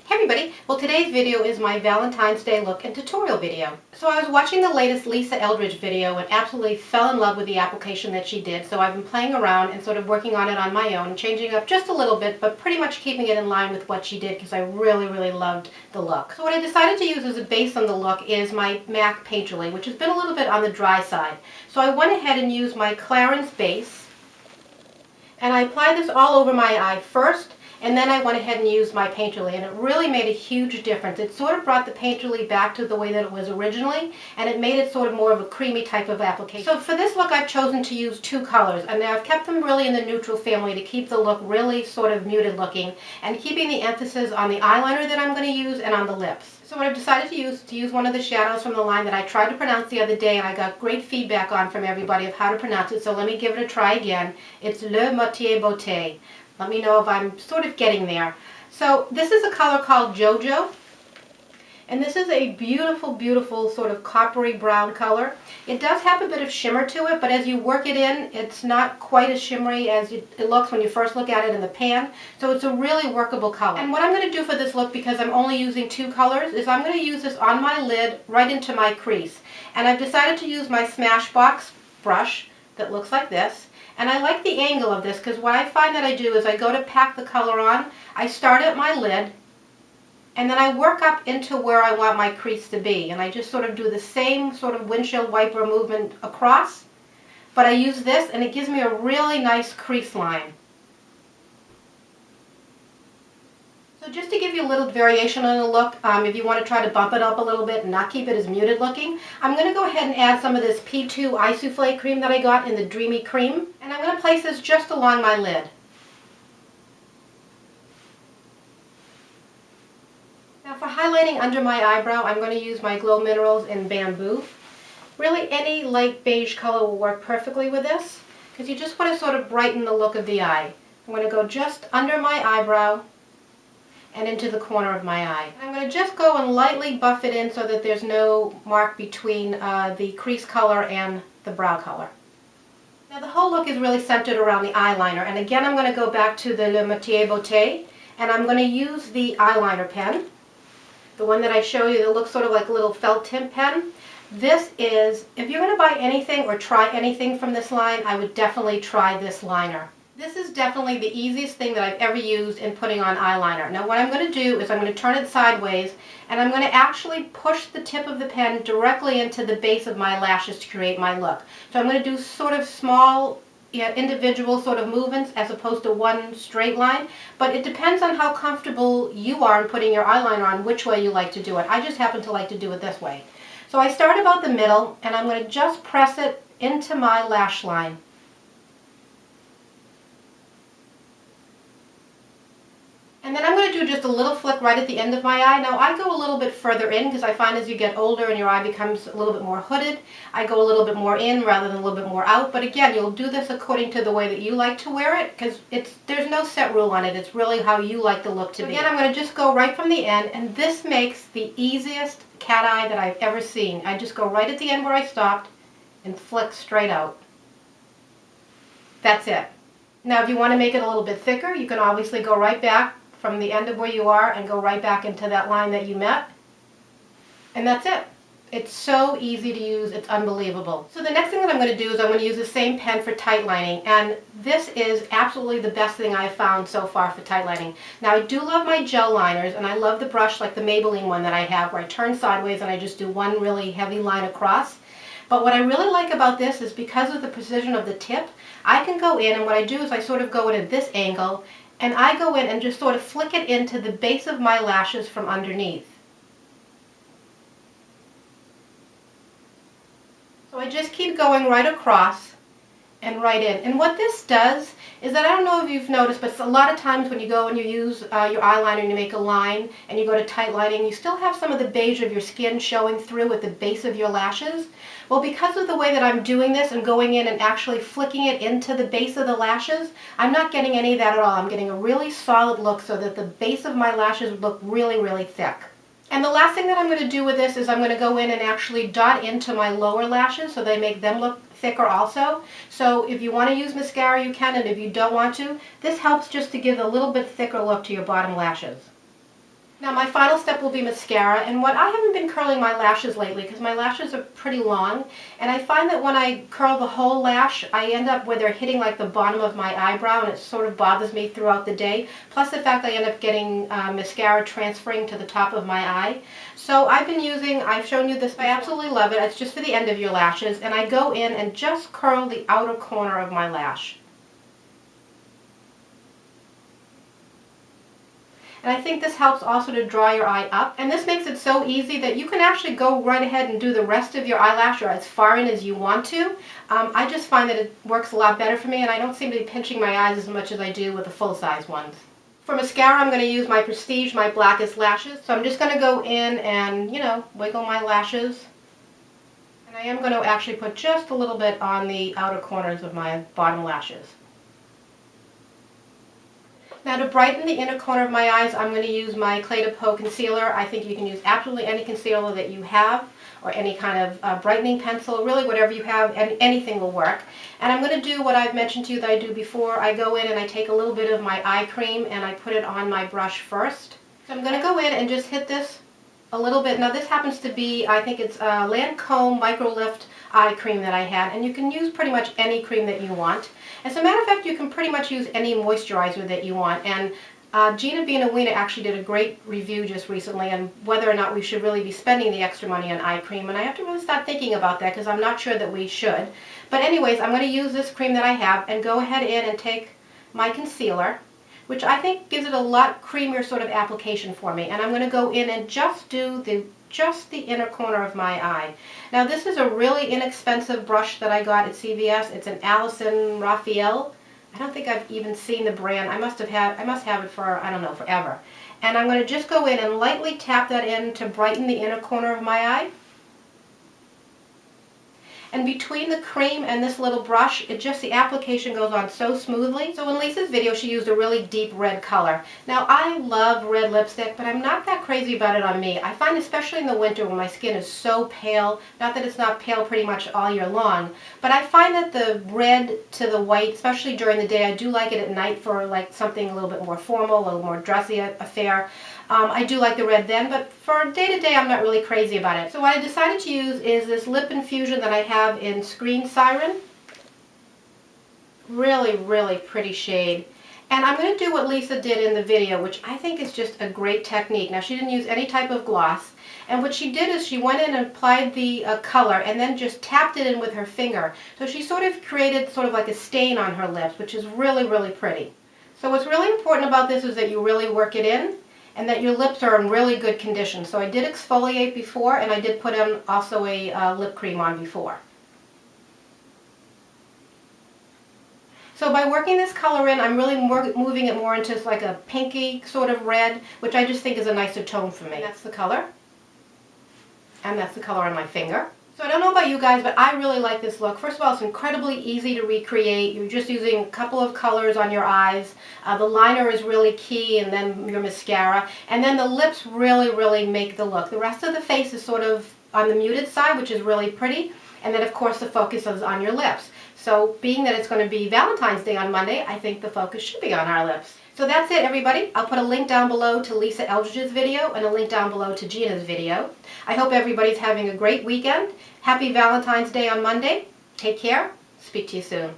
Hey everybody! Well, today's video is my Valentine's Day look and tutorial video. So I was watching the latest Lisa Eldridge video and absolutely fell in love with the application that she did. So I've been playing around and sort of working on it on my own, changing up just a little bit, but pretty much keeping it in line with what she did because I really loved the look. So what I decided to use as a base on the look is my MAC Painterly, which has been a little bit on the dry side. So I went ahead and used my Clarins base, and I applied this all over my eye first. And then I went ahead and used my Painterly, and it really made a huge difference. It sort of brought the Painterly back to the way that it was originally, and it made it sort of more of a creamy type of application. So for this look, I've chosen to use two colors, and I've kept them really in the neutral family to keep the look really sort of muted looking, and keeping the emphasis on the eyeliner that I'm going to use and on the lips. So what I've decided to use one of the shadows from the line that I tried to pronounce the other day, and I got great feedback on from everybody of how to pronounce it, so let me give it a try again. It's Le Moitié Beauté. Let me know if I'm sort of getting there. So this is a color called Jojo, and this is a beautiful sort of coppery brown color. It does have a bit of shimmer to it, but as you work it in, it's not quite as shimmery as it looks when you first look at it in the pan. So it's a really workable color. And what I'm going to do for this look, because I'm only using two colors, is I'm going to use this on my lid right into my crease. And I've decided to use my Smashbox brush that looks like this. And I like the angle of this because what I find that I do is I go to pack the color on, I start at my lid, and then I work up into where I want my crease to be. And I just sort of do the same sort of windshield wiper movement across, but I use this and it gives me a really nice crease line. So just to give you a little variation on the look, if you want to try to bump it up a little bit and not keep it as muted looking, I'm going to go ahead and add some of this P2 Eye Souffle cream that I got in the Dreamy Cream, and I'm going to place this just along my lid. Now for highlighting under my eyebrow, I'm going to use my Glow Minerals in Bamboo. Really any light beige color will work perfectly with this, because you just want to sort of brighten the look of the eye. I'm going to go just under my eyebrow and into the corner of my eye. I'm going to just go and lightly buff it in so that there's no mark between the crease color and the brow color. Now the whole look is really centered around the eyeliner, and again I'm going to go back to the Le Moitié Beauté, and I'm going to use the eyeliner pen, the one that I show you that looks sort of like a little felt tip pen. This is, if you're going to buy anything or try anything from this line, I would definitely try this liner. This is definitely the easiest thing that I've ever used in putting on eyeliner. Now what I'm going to do is I'm going to turn it sideways, and I'm going to actually push the tip of the pen directly into the base of my lashes to create my look. So I'm going to do sort of small, individual sort of movements as opposed to one straight line, but it depends on how comfortable you are in putting your eyeliner on, which way you like to do it. I just happen to like to do it this way. So I start about the middle, and I'm going to just press it into my lash line. And then I'm going to do just a little flick right at the end of my eye. Now I go a little bit further in because I find as you get older and your eye becomes a little bit more hooded, I go a little bit more in rather than a little bit more out. But again, you'll do this according to the way that you like to wear it, because there's no set rule on it. It's really how you like the look to be. Again, I'm going to just go right from the end, and this makes the easiest cat eye that I've ever seen. I just go right at the end where I stopped and flick straight out. That's it. Now if you want to make it a little bit thicker, you can obviously go right back from the end of where you are and go right back into that line that you met. And that's it. It's so easy to use, it's unbelievable. So the next thing that I'm going to do is I'm going to use the same pen for tight lining, and this is absolutely the best thing I've found so far for tight lining. Now I do love my gel liners, and I love the brush like the Maybelline one that I have where I turn sideways and I just do one really heavy line across. But what I really like about this is because of the precision of the tip, I can go in, and what I do is I sort of go in at this angle, and I go in and just sort of flick it into the base of my lashes from underneath. So I just keep going right across and right in. And what this does is that, I don't know if you've noticed, but a lot of times when you go and you use your eyeliner and you make a line and you go to tight lining, you still have some of the beige of your skin showing through at the base of your lashes. Well, because of the way that I'm doing this and going in and actually flicking it into the base of the lashes, I'm not getting any of that at all. I'm getting a really solid look so that the base of my lashes look really thick. And the last thing that I'm going to do with this is I'm going to go in and actually dot into my lower lashes so they make them look thicker also. So if you want to use mascara, you can, and if you don't want to, this helps just to give a little bit thicker look to your bottom lashes. Now my final step will be mascara, and I haven't been curling my lashes lately because my lashes are pretty long, and I find that when I curl the whole lash, I end up where they're hitting like the bottom of my eyebrow, and it sort of bothers me throughout the day. Plus the fact I end up getting mascara transferring to the top of my eye. So I've shown you this, I absolutely love it. It's just for the end of your lashes, and I go in and just curl the outer corner of my lash. And I think this helps also to draw your eye up. And this makes it so easy that you can actually go right ahead and do the rest of your eyelash or as far in as you want to. I just find that it works a lot better for me, and I don't seem to be pinching my eyes as much as I do with the full-size ones. For mascara, I'm going to use my Prestige, my Blackest Lashes. So I'm just going to go in and, wiggle my lashes. And I am going to actually put just a little bit on the outer corners of my bottom lashes. Now to brighten the inner corner of my eyes, I'm going to use my Clé de Peau concealer. I think you can use absolutely any concealer that you have, or any kind of brightening pencil, really whatever you have, and anything will work. And I'm going to do what I've mentioned to you that I do before. I go in and I take a little bit of my eye cream and I put it on my brush first. So I'm going to go in and just hit this a little bit. Now this happens to be, I think it's Lancome Micro Lift eye cream that I had, and you can use pretty much any cream that you want. As a matter of fact, you can pretty much use any moisturizer that you want, and Gina Beanawina actually did a great review just recently on whether or not we should really be spending the extra money on eye cream, and I have to really start thinking about that because I'm not sure that we should. But anyways, I'm going to use this cream that I have and go ahead in and take my concealer, which I think gives it a lot creamier sort of application for me, and I'm going to go in and just do just the inner corner of my eye. Now this is a really inexpensive brush that I got at CVS. It's an Allison Raphael. I don't think I've even seen the brand. I must have it for, I don't know, forever. And I'm going to just go in and lightly tap that in to brighten the inner corner of my eye. And between the cream and this little brush, the application goes on so smoothly. So in Lisa's video, she used a really deep red color. Now I love red lipstick, but I'm not that crazy about it on me. I find especially in the winter when my skin is so pale, not that it's not pale pretty much all year long, but I find that the red to the white, especially during the day, I do like it at night for like something a little bit more formal, a little more dressy affair. I do like the red then, but for day-to-day I'm not really crazy about it. So what I decided to use is this lip infusion that I have in Screen Siren. Really, really pretty shade. And I'm going to do what Lisa did in the video, which I think is just a great technique. Now she didn't use any type of gloss, and what she did is she went in and applied the color and then just tapped it in with her finger. So she sort of created sort of like a stain on her lips, which is really, really pretty. So what's really important about this is that you really work it in, and that your lips are in really good condition. So I did exfoliate before, and I did put on also a lip cream on before. So by working this color in, I'm really moving it more into like a pinky sort of red, which I just think is a nicer tone for me. And that's the color. And that's the color on my finger. So I don't know about you guys, but I really like this look. First of all, it's incredibly easy to recreate. You're just using a couple of colors on your eyes. The liner is really key, and then your mascara. And then the lips really, really make the look. The rest of the face is sort of on the muted side, which is really pretty. And then, of course, the focus is on your lips. So being that it's going to be Valentine's Day on Monday, I think the focus should be on our lips. So that's it, everybody. I'll put a link down below to Lisa Eldridge's video and a link down below to Gina's video. I hope everybody's having a great weekend. Happy Valentine's Day on Monday. Take care. Speak to you soon.